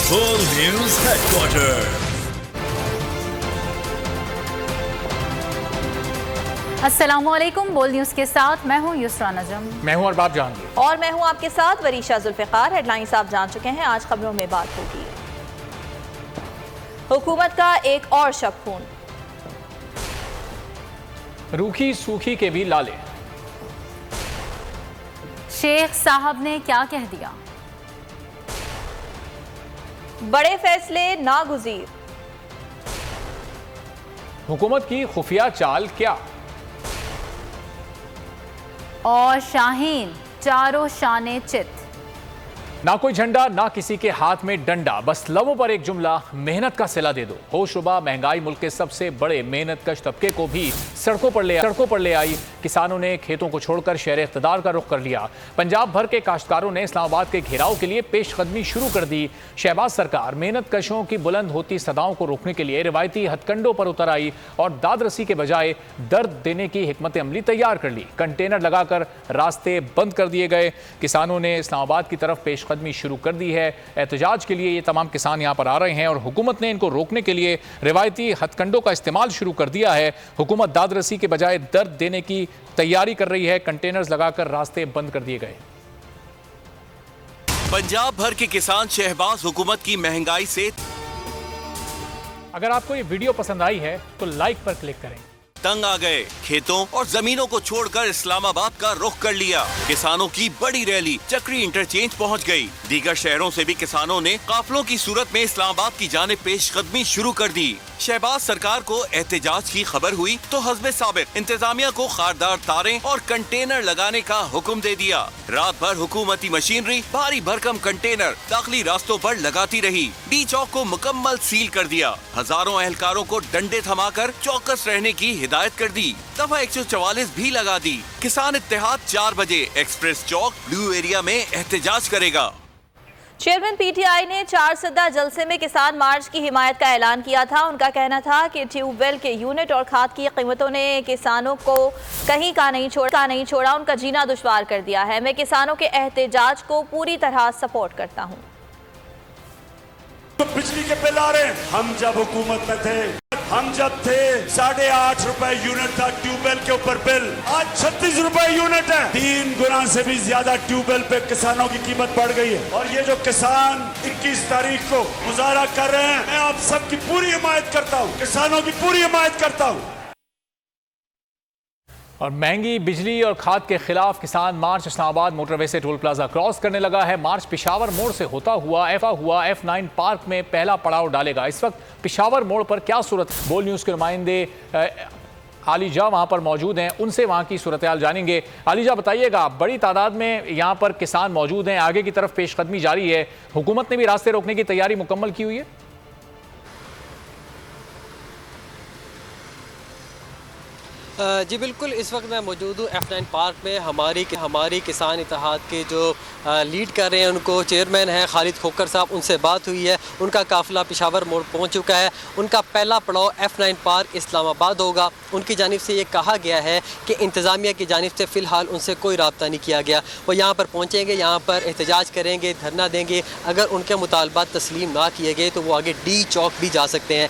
बोल news headquarter. अस्सलामुअलैकुम। बोल न्यूज के साथ मैं हूं युसरा नजम। मैं हूं अरबाब जहांगीर और मैं हूं आपके साथ वरीशा जुल्फिकार। हेडलाइंस आप जान चुके हैं, आज खबरों में बात होगी। हुकूमत का एक और शक खून, रूखी सूखी के भी लाले। शेख साहब ने क्या कह दिया, बड़े फैसले नागुज़ीर। हुकूमत की खुफिया चाल क्या, और शाहीन चारों शाने चित। ना कोई झंडा ना किसी के हाथ में डंडा, बस लबों पर एक जुमला, मेहनत का सिला दे दो। होशरुबा महंगाई मुल्क के सबसे बड़े मेहनत कश तबके को भी सड़कों पर ले आई। किसानों ने खेतों को छोड़कर शहर इख्तिदार का रुख कर लिया। पंजाब भर के काश्तकारों ने इस्लामाबाद के घेराव के लिए पेशकदमी शुरू कर दी। शहबाज सरकार मेहनत कशों की बुलंद होती सदाओं को रोकने के लिए रिवायती हथकंडों पर उतर आई और दाद रसी के बजाय दर्द देने की हिकमत अमली तैयार कर ली। कंटेनर लगाकर रास्ते बंद कर दिए गए। किसानों ने इस्लामाबाद की तरफ पेशकदमी शुरू कर दी है। एहतजाज के लिए ये तमाम किसान यहाँ पर आ रहे हैं और हुकूमत ने इनको रोकने के लिए रिवायती हथकंडों का इस्तेमाल शुरू कर दिया है। हुकूमत दाद रसी के बजाय दर्द देने की तैयारी कर रही है। कंटेनर्स लगाकर रास्ते बंद कर दिए गए। पंजाब भर के किसान शहबाज हुकूमत की महंगाई से अगर आपको ये वीडियो पसंद आई है तो लाइक पर क्लिक करें। तंग आ गए, खेतों और जमीनों को छोड़कर इस्लामाबाद का रुख कर लिया। किसानों की बड़ी रैली चक्री इंटरचेंज पहुंच गई। दीगर शहरों से भी किसानों ने काफिलों की सूरत में इस्लामाबाद की जानिब पेशकदमी शुरू कर दी। शहबाज सरकार को एहतजाज की खबर हुई तो हस्बे साबिक इंतजामिया को खारदार तारें और कंटेनर लगाने का हुक्म दे दिया। रात भर हुकूमती मशीनरी भारी भरकम कंटेनर दाखिली रास्तों पर लगाती रही। डी चौक को मुकम्मल सील कर दिया। हजारों एहलकारों को डंडे थमाकर चौकस रहने की हिदायत कर दी। दफा 144 भी लगा दी। किसान इत्तेहाद 4 बजे एक्सप्रेस चौक ब्लू एरिया में एहतजाज करेगा। चेयरमैन पीटीआई ने 4 सद्दा जलसे में किसान मार्च की हिमायत का ऐलान किया था। उनका कहना था कि ट्यूबवेल के यूनिट और खाद की कीमतों ने किसानों को कहीं का नहीं छोड़ा, उनका जीना दुश्वार कर दिया है। मैं किसानों के एहतजाज को पूरी तरह सपोर्ट करता हूँ। तो बिजली के बिल आ रहे हैं, हम जब हुकूमत में थे, हम जब थे 8.5 रुपए यूनिट था ट्यूबवेल के ऊपर बिल, आज 36 रुपए यूनिट है। 3 गुना से भी ज्यादा ट्यूबवेल पे किसानों की कीमत बढ़ गई है। और ये जो किसान 21 तारीख को मुजाहरा कर रहे हैं, मैं आप सबकी पूरी हिमायत करता हूँ, किसानों की पूरी हिमायत करता हूँ। और महंगी बिजली और खाद के खिलाफ किसान मार्च इस्लामाबाद मोटरवे से टोल प्लाजा क्रॉस करने लगा है। मार्च पिशावर मोड़ से होता हुआ F9 पार्क में पहला पड़ाव डालेगा। इस वक्त पिशावर मोड़ पर क्या सूरत, बोल न्यूज़ के नुमाइंदे आलिजा वहां पर मौजूद हैं, उनसे वहां की सूरत हाल जानेंगे। आलिजा बताइएगा, बड़ी तादाद में यहां पर किसान मौजूद हैं, आगे की तरफ पेशकदमी जारी है, हुकूमत ने भी रास्ते रोकने की तैयारी मुकम्मल की हुई है? जी बिल्कुल, इस वक्त मैं मौजूद हूँ F9 पार्क में। हमारी किसान इत्तेहाद के जो लीड कर रहे हैं, उनको चेयरमैन हैं खालिद खोकर साहब, उनसे बात हुई है। उनका काफ़िला पिशावर मोड़ पहुँच चुका है। उनका पहला पड़ाव F9 पार्क इस्लामाबाद होगा। उनकी जानिब से ये कहा गया है कि इंतज़ामिया की जानिब से फ़िलहाल उनसे कोई रब्ता नहीं किया गया। वो यहाँ पर पहुँचेंगे, यहाँ पर एहतजाज करेंगे, धरना देंगे। अगर उनके मुतालबात तस्लीम ना किए गए तो वो आगे डी चौक भी जा सकते हैं।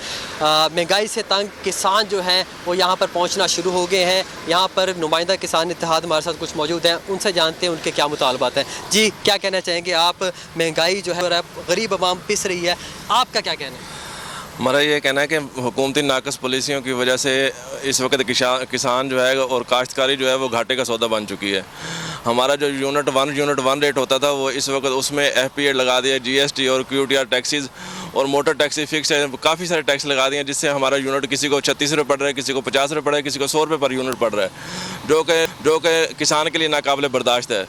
महंगाई से तंग किसान जो हैं वो यहाँ पर पहुँचना शुरू हो गए हैं। यहाँ पर नुमाइंदा किसान इत्तेहाद हमारे साथ कुछ मौजूद हैं, उनसे जानते हैं उनके क्या मुतालबात हैं। जी, क्या कहना चाहेंगे आप? महंगाई जो है गरीब आवाम पिस रही है, आपका क्या कहना है? हमारा ये कहना है कि हुकूमती नाकस पॉलिसियों की वजह से इस वक्त किसान जो है और काश्तकारी जो है वो घाटे का सौदा बन चुकी है। हमारा जो यूनिट वन रेट होता था वो इस वक्त उसमें FPA लगा दिया, GST और QTR टैक्सीज और मोटर टैक्सी फिक्स है, काफ़ी सारे टैक्स लगा दिए हैं, जिससे हमारा यूनिट किसी को 36 रुपये पड़ रहा है, किसी को 50 रुपये पड़ रहा है, किसी को 100 रुपये पर यूनिट पड़ रहा है, जो कि किसान के लिए नाकाबिले बर्दाश्त है।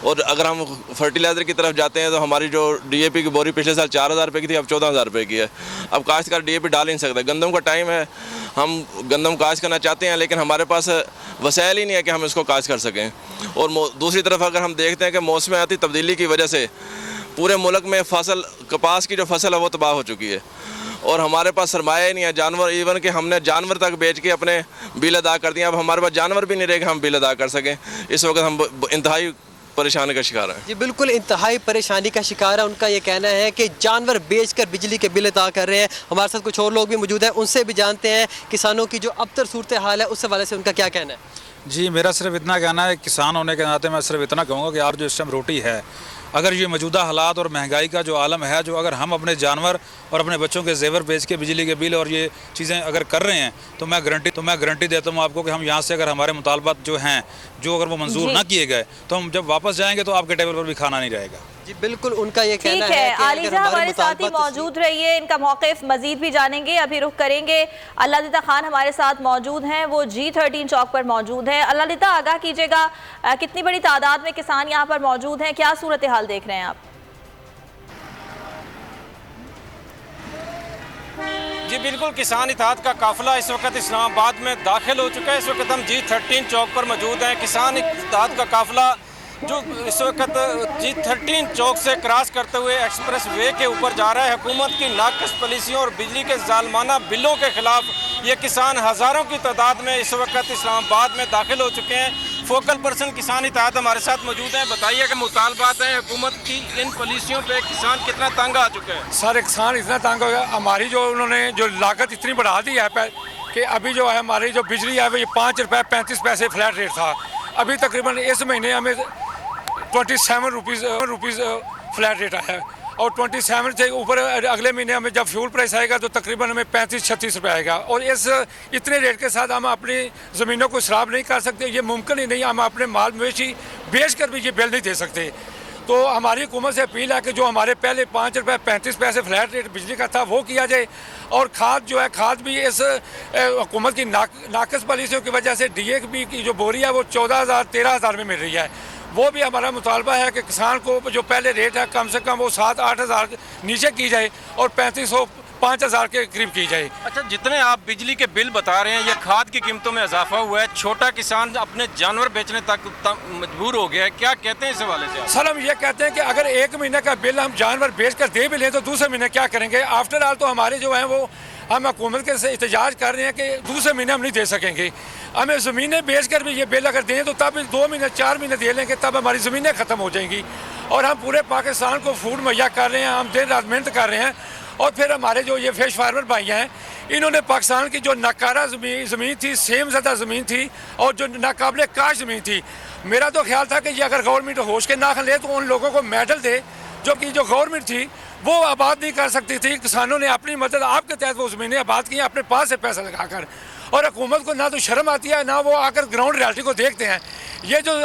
और अगर हम फर्टिलाइज़र की तरफ जाते हैं तो हमारी जो DAP की बोरी पिछले साल 4,000 रुपये की थी, अब 14,000 रुपये की है। अब काश्तकार DAP डाल ही नहीं सकता। गंदम का टाइम है, हम गंदम काश्त करना चाहते हैं, लेकिन हमारे पास वसाइल ही नहीं है कि हम इसको काश्त कर सकें। और दूसरी तरफ अगर हम देखते हैं कि मौसमियाती तब्दीली की वजह से पूरे मुल्क में फसल, कपास की जो फसल है वो तबाह हो चुकी है और हमारे पास सरमाया ही नहीं है। जानवर, इवन कि हमने जानवर तक बेच के अपने बिल अदा कर दिए। अब हमारे पास जानवर भी नहीं रहे कि हम बिल अदा कर सकें। इस वक्त हम इंतहाई परेशानी का शिकार हैं। जी बिल्कुल इंतहाई परेशानी का शिकार है। उनका ये कहना है कि जानवर बेचकर बिजली के बिल अदा कर रहे हैं। हमारे साथ कुछ और लोग भी मौजूद हैं, उनसे भी जानते हैं किसानों की जो अबतर सूरत हाल है उस हवाले से उनका क्या कहना है। जी मेरा सिर्फ इतना कहना है, किसान होने के नाते मैं सिर्फ इतना कहूँगा कि यार जो इस टाइम रोटी है, अगर ये मौजूदा हालात और महंगाई का जो आलम है, जो अगर हम अपने जानवर और अपने बच्चों के जेवर बेच के बिजली के बिल और ये चीज़ें अगर कर रहे हैं तो मैं गारंटी देता हूँ आपको कि हम यहाँ से अगर हमारे मुतालबात जो हैं जो अगर वो मंजूर ना किए गए तो हम जब वापस जाएंगे तो आपके टेबल पर भी खाना नहीं रहेगा। जी बिल्कुल उनका ये कहना ठीक है। कि आलिजा हमारे साथ ही मौजूद रहिए, इनका मौक़िफ़ मजीद भी जानेंगे। अभी रुख करेंगे, अल्लादिता खान हमारे साथ मौजूद हैं, वो G13 चौक पर मौजूद हैं। अल्लादिता आगाह कीजिएगा, कितनी बड़ी तादाद में किसान यहाँ पर मौजूद हैं, क्या सूरत हाल देख रहे हैं आप? जी बिल्कुल, किसान इत्तेहाद का काफिला इस वक्त इस्लामाबाद में दाखिल हो चुका है। इस वक्त हम G13 चौक पर मौजूद हैं। किसान इत्तेहाद का काफिला जो इस वक्त G13 चौक से क्रॉस करते हुए एक्सप्रेस वे के ऊपर जा रहा है। हुकूमत की नाकस पॉलिसियों और बिजली के जालमाना बिलों के खिलाफ ये किसान हज़ारों की तादाद में इस वक्त इस्लामाबाद में दाखिल हो चुके हैं। फोकल पर्सन किसान इत्तेहाद हमारे साथ मौजूद हैं। बताइए कि मुतालबात हैं हुकूमत की, इन पॉलिसियों पे किसान कितना तंग आ चुका है? सर किसान इतना तंग हो गया, हमारी जो उन्होंने जो लागत इतनी बढ़ा दी है कि अभी जो है हमारी जो बिजली है वो ये 5 रुपये 35 पैसे फ्लैट रेट था। अभी तकरीबन इस महीने हमें 27 रुपीज़ फ्लैट रेट आया है और 27 से ऊपर अगले महीने हमें जब फ्यूल प्राइस आएगा तो तकरीबन हमें 35-36 रुपये आएगा। और इस इतने रेट के साथ हम अपनी ज़मीनों को इसराफ नहीं कर सकते, ये मुमकिन ही नहीं। हम अपने माल मवेशी बेच कर भी ये बिल नहीं दे सकते। तो हमारी हुकूमत से अपील है कि जो हमारे पहले 5 रुपये 35 पैसे फ्लैट रेट बिजली का था वो किया जाए। और खाद जो है, खाद भी इस हुकूमत की नाकस पॉलिसियों की वजह से DAP की जो बोरी है वो 14,000-13,000 में मिल रही है। वो भी हमारा मुतालबा है कि किसान को जो पहले रेट है कम से कम वो 7-8 हज़ार नीचे की जाए और 3500-5 हज़ार के करीब की जाए। अच्छा, जितने आप बिजली के बिल बता रहे हैं, ये खाद की कीमतों में इजाफा हुआ है, छोटा किसान अपने जानवर बेचने तक मजबूर हो गया है, क्या कहते हैं इस हवाले से? सर हम ये कहते हैं कि अगर एक महीने का बिल हम जानवर बेच कर दे भी लें तो दूसरे महीने क्या करेंगे? आफ्टर ऑल तो हमारे जो हैं वो हम हुकूमत के से एहतजाज कर रहे हैं कि दूसरे महीने हम नहीं दे सकेंगे। हमें ज़मीनें बेच कर भी ये बिल अगर दें तो तब 2 महीने 4 महीने दे लेंगे, तब हमारी ज़मीनें ख़त्म हो जाएंगी। और हम पूरे पाकिस्तान को फूड मुहैया कर रहे हैं, हम दिन रात मेहनत कर रहे हैं। और फिर हमारे जो ये फिश फार्मर भाई हैं, इन्होंने पाकिस्तान की जो नाकारा ज़मीन थी, सेम ज़्यादा ज़मीन थी और जो नाकाबिले काश ज़मीन थी, मेरा तो ख्याल था कि ये अगर गवर्नमेंट होश के नाख ले तो उन लोगों को मेडल दे जो कि जो गवर्नमेंट थी वो आबाद नहीं कर सकती थी। किसानों ने अपनी मदद आपके तहत वो ज़मीनें आबाद की अपने पास से पैसा लगाकर। और हुकूमत को ना तो शर्म आती है ना वो आकर ग्राउंड रियलिटी को देखते हैं। ये जो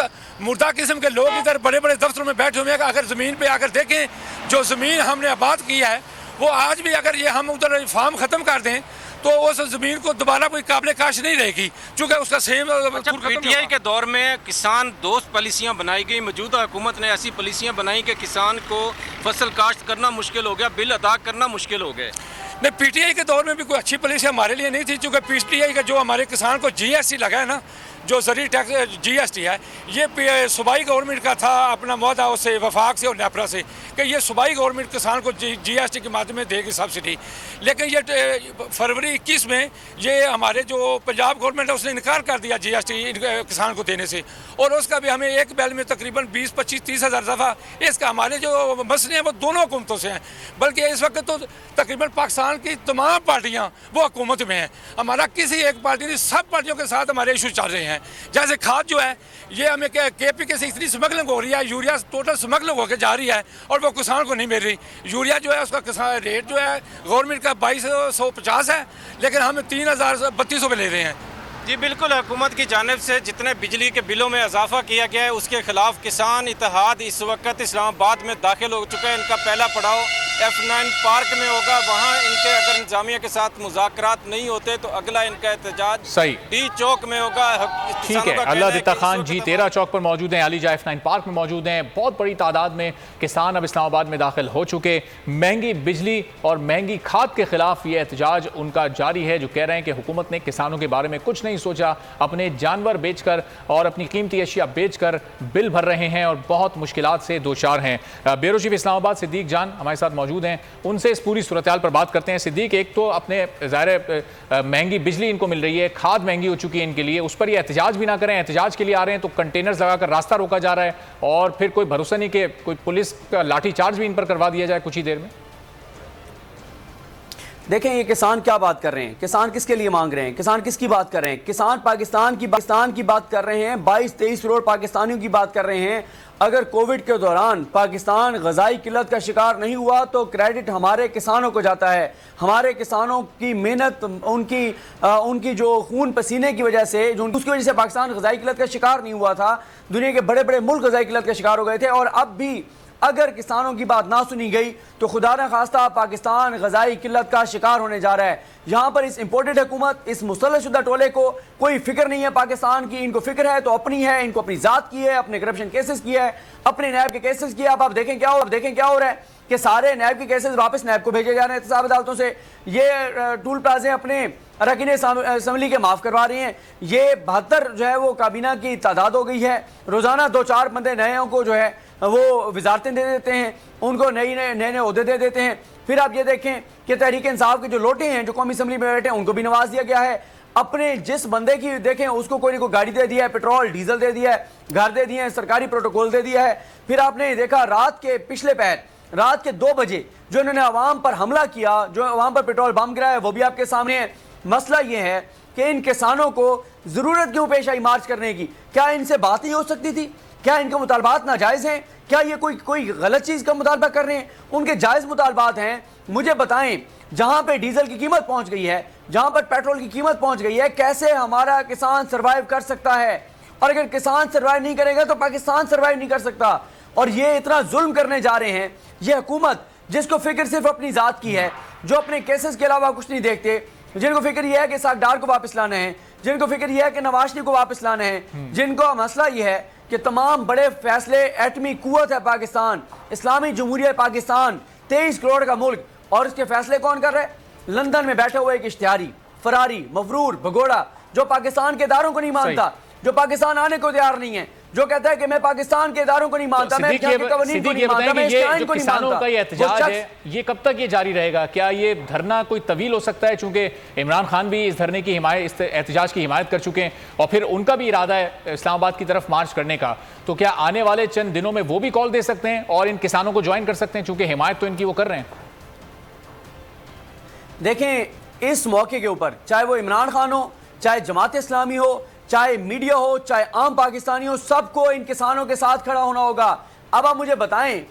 मुर्दा किस्म के लोग इधर बड़े बड़े दफ्तरों में बैठे हुए हैं, अगर ज़मीन पे आकर देखें जो ज़मीन हमने आबाद की है वो आज भी अगर ये हम उधर फार्म ख़त्म कर दें तो उस ज़मीन को दोबारा कोई काबिल काश नहीं रहेगी, चूँकि उसका सेम। अच्छा, PTI के दौर में किसान दोस्त पॉलिसियाँ बनाई गई, मौजूदा हुकूमत ने ऐसी पॉलिसियाँ बनाई कि किसान को फसल काश्त करना मुश्किल हो गया, बिल अदा करना मुश्किल हो गए। नहीं, PTI के दौर में भी कोई अच्छी पॉलिसी हमारे लिए नहीं थी, चूँकि PTI का जो हमारे किसान को GST लगा है ना, जो ज़री टैक्स GST है, ये सूबाई गवर्नमेंट का था अपना मुआहदा उससे वफाक से और नेपरा से कि ये सूबाई गवर्नमेंट किसान को GST के माध्यम में देगी सब्सिडी। लेकिन ये फरवरी 21 में ये हमारे जो पंजाब गवर्नमेंट है उसने इनकार कर दिया GST किसान को देने से। और उसका भी हमें एक बैल में तकरीबन 20-25-30 हज़ार दफ़ा इसका हमारे जो मसले हैं वो दोनों हुकूमतों से हैं। बल्कि इस वक्त तो तकरीबन पाकिस्तान की तमाम पार्टियाँ वो हुकूमत में हैं, हमारा किसी एक पार्टी नहीं, सब पार्टियों के साथ हमारे इशू चल रहे हैं। जैसे खाद जो है ये हमें KPK से इतनी स्मगलिंग हो रही है, यूरिया टोटल स्मगलिंग होकर जा रही है और वो किसान को नहीं मिल रही। यूरिया जो है उसका किसान रेट जो है गवर्नमेंट का 2250 है, लेकिन हम 3032 पे ले रहे हैं। जी बिल्कुल, हुकूमत की जानिब से जितने बिजली के बिलों में इजाफा किया गया है उसके खिलाफ किसान इत्तेहाद इस वक्त इस्लामाबाद में दाखिल हो चुका है। इनका पहला पड़ाव F9 पार्क में होगा, वहाँ इनके अगर इंतजामिया के साथ मुज़ाकरात नहीं होते तो अगला इनका एहतजाज सही D चौक में होगा। ठीक है, अल्लादिता खान G13 चौक पर मौजूद हैं, अलीजा F9 पार्क में मौजूद हैं। बहुत बड़ी तादाद में किसान अब इस्लामाबाद में दाखिल हो चुके। महंगी बिजली और महंगी खाद के खिलाफ ये एहतजाज उनका जारी है, जो कह रहे हैं कि हुकूमत ने किसानों के बारे में कुछ नहीं सोचा, अपने जानवर बेचकर और अपनी कीमती अशिया बेचकर बिल भर रहे हैं और बहुत मुश्किलात से दो चार हैं। ब्यूरो चीफ इस्लामाबाद सिद्दीक जान हमारे साथ मौजूद हैं, उनसे इस पूरी सूरत हाल पर बात करते हैं। सिद्दीक, एक तो अपने ज़ाहिर महंगी बिजली इनको मिल रही है, खाद महंगी हो चुकी है इनके लिए, उस पर ये एहतजाज भी ना करें, एहतजाज के लिए आ रहे हैं तो कंटेनर्स लगाकर रास्ता रोका जा रहा है और फिर कोई भरोसा नहीं कि कोई पुलिस का लाठी चार्ज भी इन पर करवा दिया जाए कुछ ही देर में। देखें ये किसान क्या बात कर रहे हैं, किसान किसके लिए मांग रहे हैं, किसान किसकी बात कर रहे हैं? किसान पाकिस्तान की बात कर रहे हैं, 22-23 करोड़ पाकिस्तानियों की बात कर रहे हैं। अगर कोविड के दौरान पाकिस्तान गजाई किल्लत का शिकार नहीं हुआ तो क्रेडिट हमारे किसानों को जाता है। हमारे किसानों की मेहनत, उनकी जो खून पसीने की वजह से, जो उसकी वजह से पाकिस्तान गजाई किल्लत का शिकार नहीं हुआ था। दुनिया के बड़े बड़े मुल्क गजाई किल्लत का शिकार हो गए थे और अब भी अगर किसानों की बात ना सुनी गई तो खुदा न खास्ता पाकिस्तान गजाई किल्लत का शिकार होने जा रहा है। यहाँ पर इस इंपोर्टेड हुकूमत, इस मुसल्लतशुदा टोले को कोई फिक्र नहीं है पाकिस्तान की। इनको फिक्र है तो अपनी है, इनको अपनी जात की है, अपने करप्शन केसेस की है, अपने नैब के केसेस की है। अब आप देखें क्या हो रहा है कि सारे नैब के केसेस वापस नैब को भेजे जा रहे हैं एहतसाब अदालतों से। ये टूल प्लाजे अपने अरकान असम्बली के माफ़ करवा रही हैं। ये 72 जो है वो काबीना की तादाद हो गई है। रोज़ाना 2-4 बंदे नए को जो है वो वजारतें दे देते हैं, उनको नए ओहदे दे देते हैं। फिर आप ये देखें कि तहरीक इंसाफ के जो लोटे हैं, जो कौमी असम्बली में बैठे हैं, उनको भी नवाज दिया गया है। अपने जिस बंदे की देखें उसको कोई गाड़ी दे दिया है, पेट्रोल डीजल दे दिया है, घर दे दिए हैं, सरकारी प्रोटोकॉल दे दिया है। फिर आपने देखा रात के पिछले पहर, रात के 2 बजे जो इन्होंने अवाम पर हमला किया, जो अवाम पर पेट्रोल बम गिराया, वो भी आपके सामने है। मसला ये है कि इन किसानों को जरूरत क्यों पेश आई मार्च करने की? क्या इनसे बात नहीं हो सकती थी? क्या इनके मुतालबात नाजायज़ हैं? क्या ये कोई गलत चीज़ का मुतालबा कर रहे हैं? उनके जायज़ मुतालबात हैं। मुझे बताएं, जहां पे डीजल की कीमत पहुंच गई है, जहां पर पेट्रोल की कीमत पहुंच गई है, कैसे हमारा किसान सर्वाइव कर सकता है? और अगर किसान सर्वाइव नहीं करेगा तो पाकिस्तान सर्वाइव नहीं कर सकता। और ये इतना जुल्म करने जा रहे हैं ये हुकूमत, जिसको फिक्र सिर्फ अपनी जात की है, जो अपने केसेस के अलावा कुछ नहीं देखते, जिनको फिक्र यह है कि सागडार को वापस लाना है, जिनको फिक्र यह है कि नवाज शरीफ को वापस लाना है, जिनको मसला यह है कि तमाम बड़े फैसले, एटमी कुव्वत है पाकिस्तान, इस्लामी जमहूरिया पाकिस्तान, 23 करोड़ का मुल्क, और इसके फैसले कौन कर रहे हैं? लंदन में बैठे हुए एक इश्तिहारी, फरारी, मफरूर, भगोड़ा, जो पाकिस्तान के इदारों को नहीं मानता, जो पाकिस्तान आने को तैयार नहीं है, जो कहता है कि मैं पाकिस्तान के इदारों को नहीं मानता, मैं यहाँ के कवानीन को नहीं मानता, मैं इस आइन को नहीं मानता। किसानों का ये एहतजाज है, ये कब तक ये जारी रहेगा? क्या ये धरना कोई तवील हो सकता है? चूंकि इमरान खान भी इस धरने की हिमायत, इस एहतजाज की हिमायत कर चुके हैं और फिर उनका भी इरादा है इस्लामाबाद की तरफ मार्च करने का, तो क्या आने वाले चंद दिनों में वो भी कॉल दे सकते हैं और इन किसानों को ज्वाइन कर सकते हैं, चूंकि हिमायत तो इनकी वो कर रहे हैं? देखें, इस मौके के ऊपर चाहे वो इमरान खान हो, चाहे जमात इस्लामी हो, चाहे मीडिया हो, चाहे आम पाकिस्तानी हो, सबको इन किसानों के साथ खड़ा होना होगा। अब आप मुझे बताएं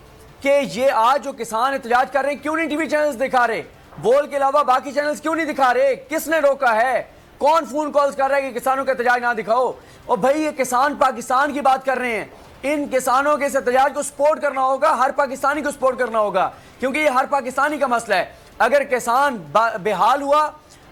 कि ये आज जो किसान एहतजाज कर रहे हैं, क्यों नहीं टीवी चैनल्स दिखा रहे? बोल के अलावा बाकी चैनल्स क्यों नहीं दिखा रहे? किसने रोका है? कौन फोन कॉल्स कर रहा है कि किसानों का एहतजाज ना दिखाओ? और भाई ये किसान पाकिस्तान की बात कर रहे हैं, इन किसानों के इस एहतजाज को सपोर्ट करना होगा, हर पाकिस्तानी को सपोर्ट करना होगा, क्योंकि ये हर पाकिस्तानी का मसला है। अगर किसान बेहाल हुआ,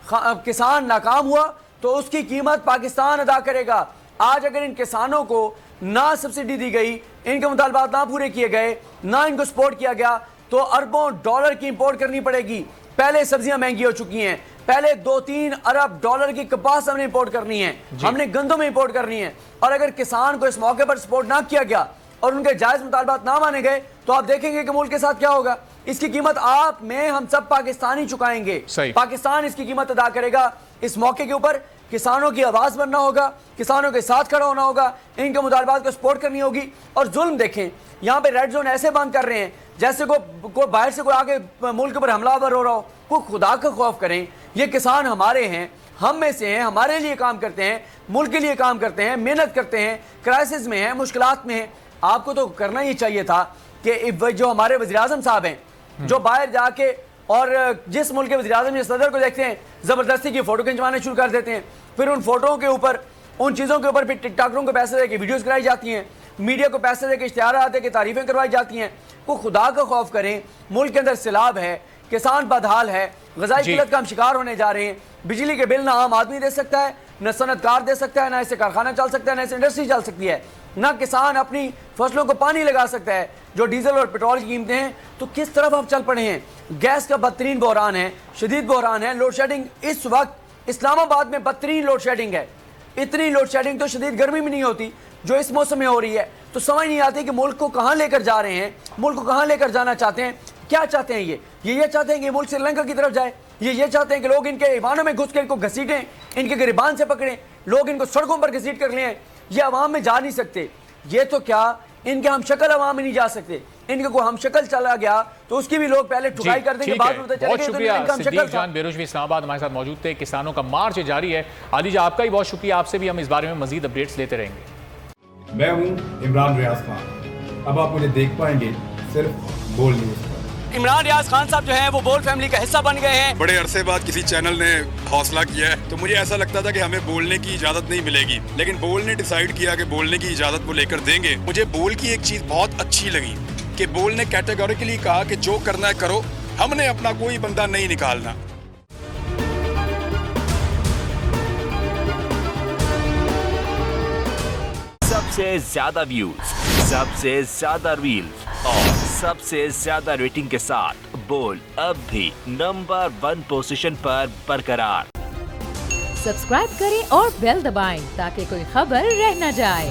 किसान नाकाम हुआ, तो उसकी कीमत पाकिस्तान अदा करेगा। आज अगर इन किसानों को ना सब्सिडी दी गई, इनके मुतालबात ना पूरे किए गए, ना इनको सपोर्ट किया गया, तो अरबों डॉलर की इंपोर्ट करनी पड़ेगी। पहले सब्जियां महंगी हो चुकी हैं, पहले 2-3 अरब डॉलर की कपास हमने इंपोर्ट करनी है, हमने गंदम इंपोर्ट करनी है। और अगर किसान को इस मौके पर सपोर्ट ना किया गया और उनके जायज मुतालबात ना माने गए, तो आप देखेंगे कि मुल्क के साथ क्या होगा। इसकी कीमत आप, मैं, हम सब पाकिस्तानी चुकाएंगे। पाकिस्तान इसकी कीमत अदा करेगा। इस मौके के ऊपर किसानों की आवाज बनना होगा, किसानों के साथ खड़ा होना होगा, इनके मुतालबात को सपोर्ट करनी होगी। और जुल्म देखें, यहाँ पे रेड जोन ऐसे बंद कर रहे हैं जैसे को बाहर से कोई आके मुल्क पर हमलावर हो रहा हो। को खुदा का खौफ करें, ये किसान हमारे हैं, हम में से हैं, हमारे लिए काम करते हैं, मुल्क के लिए काम करते हैं, मेहनत करते हैं, क्राइसिस में हैं, मुश्किलात में हैं। आपको तो करना ही चाहिए था कि जो हमारे वज़ीर-ए-आज़म साहब हैं, जो बाहर जाके और जिस मुल्क के वज़ीर-ए-आज़म या सदर को देखते हैं, ज़बरदस्ती की फ़ोटो खिंचवाने शुरू कर देते हैं, फिर उन फोटोओं के ऊपर, उन चीज़ों के ऊपर फिर टिकटॉकरों को पैसे देके वीडियोस कराई जाती हैं, मीडिया को पैसे देके इश्तिहार आते कि तारीफें करवाई जाती हैं। को खुदा का खौफ करें, मुल्क के अंदर सैलाब है, किसान बदहाल है, ग़िज़ाई किल्लत का हम शिकार होने जा रहे हैं। बिजली के बिल ना आम आदमी दे सकता है, न सनतकार दे सकता है, ना इससे कारखाना चल सकता है, ना इससे इंडस्ट्री चल सकती है, ना किसान अपनी फसलों को पानी लगा सकता है। जो डीजल और पेट्रोल की कीमतें हैं, तो किस तरफ आप चल पड़े हैं। गैस का बदतरीन बहरान है, शदीद बहरान है, लोड शेडिंग। इस वक्त इस्लामाबाद में बदतरीन लोड शेडिंग है। इतनी लोड शेडिंग तो शदीद गर्मी में नहीं होती जो इस मौसम में हो रही है। तो समझ नहीं आती कि मुल्क को कहाँ लेकर जा रहे हैं, मुल्क को कहाँ लेकर जाना चाहते हैं, क्या चाहते हैं? ये चाहते हैं कि मुल्क श्रीलंका की तरफ जाए, ये चाहते हैं कि लोग इनके ईमानों में घुस के इनको घसीटें, इनके गिरबान से पकड़ें, लोग इनको सड़कों पर घसीट कर लें। ये अवाम में जा नहीं सकते। ये तो क्या इनके हम शक्ल अवाम में नहीं जा सकते, इनके को हम शक्ल चला गया तो उसकी भी लोग पहले ठुकाई कर देंगे, बाद में पता चलेगा। बहुत शुक्रिया सिद्दीक जान बेरुजवी इस्लामाबाद हमारे साथ मौजूद थे। किसानों का मार्च जारी है। आदिजा आपका ही बहुत शुक्रिया, आपसे भी हम इस बारे में मजीद अपडेट्स लेते रहेंगे। मैं हूं इमरान रियाज खान, अब आप मुझे देख पाएंगे सिर्फ बोल न्यूज़। इमरान रियाज खान साहब जो हैं वो बोल फैमिली का हिस्सा बन गए हैं। बड़े अरसे बाद किसी चैनल ने हौसला किया है, तो मुझे ऐसा लगता था कि हमें बोलने की इजाजत नहीं मिलेगी, लेकिन बोल ने डिसाइड किया कि बोलने की इजाजत वो लेकर देंगे। मुझे बोल की एक चीज बहुत अच्छी लगी कि बोल ने कैटेगोरिकली कहा कि जो करना है करो, हमने अपना कोई बंदा नहीं निकालना। सबसे ज्यादा व्यूज, सबसे ज्यादा रील्स और सबसे ज्यादा रेटिंग के साथ बोल अब भी नंबर 1 पोजीशन पर बरकरार। सब्सक्राइब करें और बेल दबाएं ताकि कोई खबर रह न जाए।